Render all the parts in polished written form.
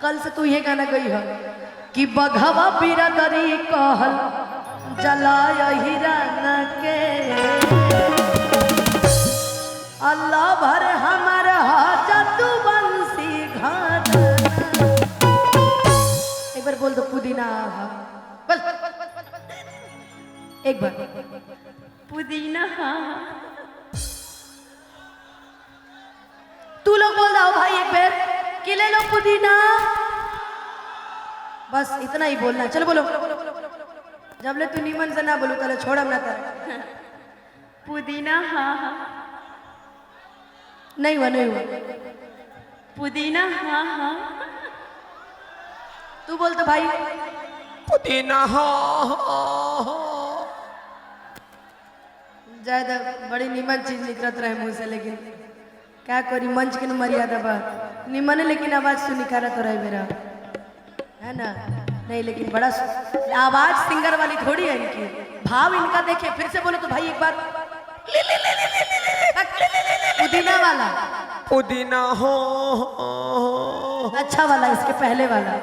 कल से तू ये गाना गई हो कि बघवा बिरादरी कहल जलाय हिराना के अल्लाह भर हमार हाजतु बंसी घर। एक बार बोल दो पुदीना बोल एक बार पुदीना। तू लोग बोल रहा हो भाई एक बार कि ले लो पुदीना। बस इतना ही बोलना। चलो बोलो जब ले तू नीमन से ना बोलू तो छोड़ हम ना कर। पुदीना हाँ हाँ नहीं हुआ नहीं हुआ। पुदीना हाँ हाँ तू बोल तो भाई पुदीना ज्यादा बड़ी नीमन चीज निकलत रहे मुंह से, लेकिन क्या करी मंच के मर्यादा बा निमन है, लेकिन आवाज तो निकाला तो रहे मेरा है ना। नहीं लेकिन बड़ा आवाज सिंगर वाली थोड़ी है इनकी, भाव इनका देखिए। फिर से बोलो तो भाई एक बार पुदीना वाला पुदीना हो अच्छा वाला, इसके पहले वाला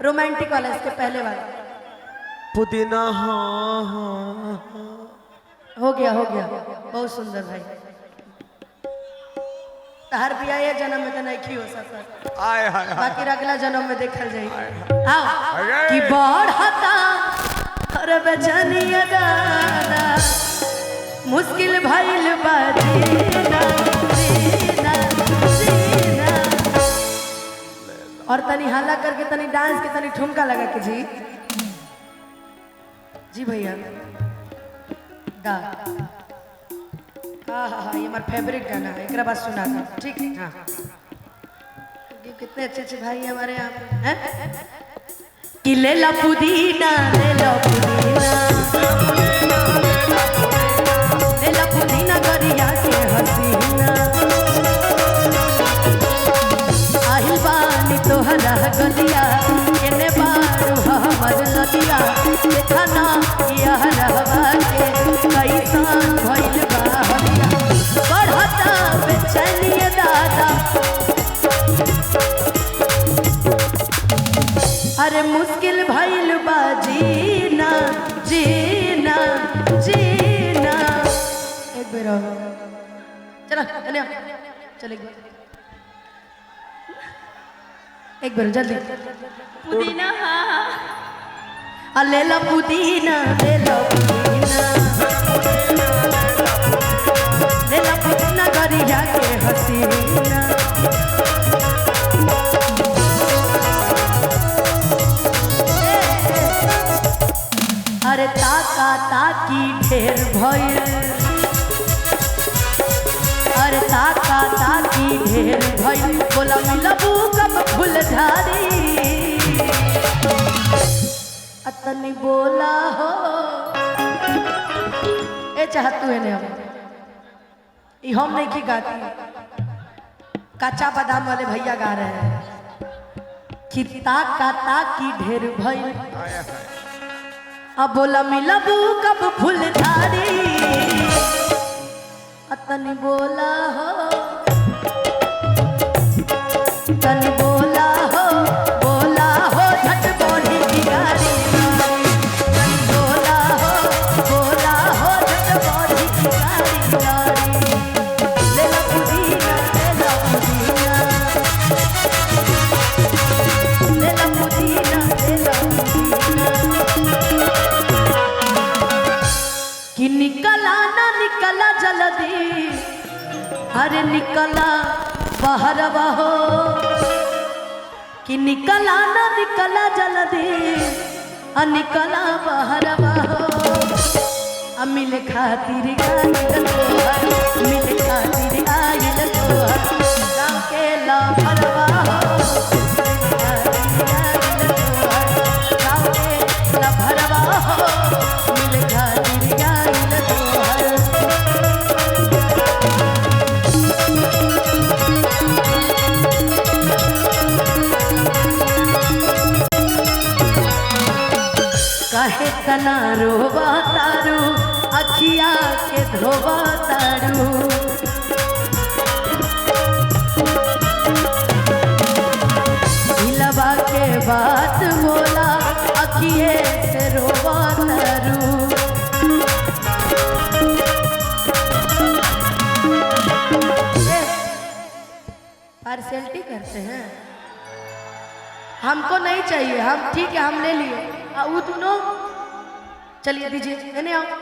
रोमांटिक वाला, इसके पहले वाला पुदीना हो गया बहुत सुंदर भाई। तहर भी आए जन्म में तो नहीं हो सकता, आय हाय बाकी अगला जन्म में देखल जाए। हाय कि बढ़ता हर बचनिया दादा मुश्किल भइल बा जीना जीना जीना। और तनी हल्ला करके तनी डांस के तनी ठुमका लगा के जी भैया गा। हाँ ये हमारा फेवरेट गाना है, एक बात सुना था ठीक है। हाँ कितने अच्छे भाई हमारे यहाँ पे हैं। कि ले ला पुदीना ले ला पुदीना ले ला पुदीना गरिया के हसीना आहिल बानी तोहरा गलिया केने बारू हमर लदिया देखा ना यह रहवा के कैसान भइल बा हलिया बढ़ता बेचैनिया दादा। अरे मुश्किल भइल बा जीना जीना जीना। एक बेर चलो चले एक बार जल्दी पुदीना हाँ हाँ ले लो पुदीना ले लो पुदीना ले लो पुदीना गरिया के हसीना। अरे ताका ताकी ढेर भइल अरे ताका ताकी ढेर भइल बोला मिलबू कब फुलझारी अतनी बोला हो ए चाहतू है ने हम नहीं की गाती, कच्चा बादाम वाले भैया गा रहे हैं कि ताका ताकी ढेर भइल अब बोला मिलबू कब फुलझारी अतनी बोला हो तनी बोला हो झट बोली की गाड़ी तनी बोला हो झट बोली की गाड़ी ले ला पुदीना ले ला पुदीना ले ला पुदीना ले ला पुदीना। कि निकला ना निकला जल्दी अरे निकला बाहर हो कि निकला ना निकला जल्दी निकला बाहर हो। मिल खातिर आइल तोहर मिल खातिर आइल तोहर गाँव के लभरवा हो गाँव के लभरवा हो मिल खातिर आइल तोहर। काहे तना रोवा तारू अखिया के धोवा तारू अखिए से रोवतारू पार्सलिटी करते हैं। हमको नहीं चाहिए, हम ठीक है हम ले लिए। वो दोनों चलिए दीजिए, मैंने आओ।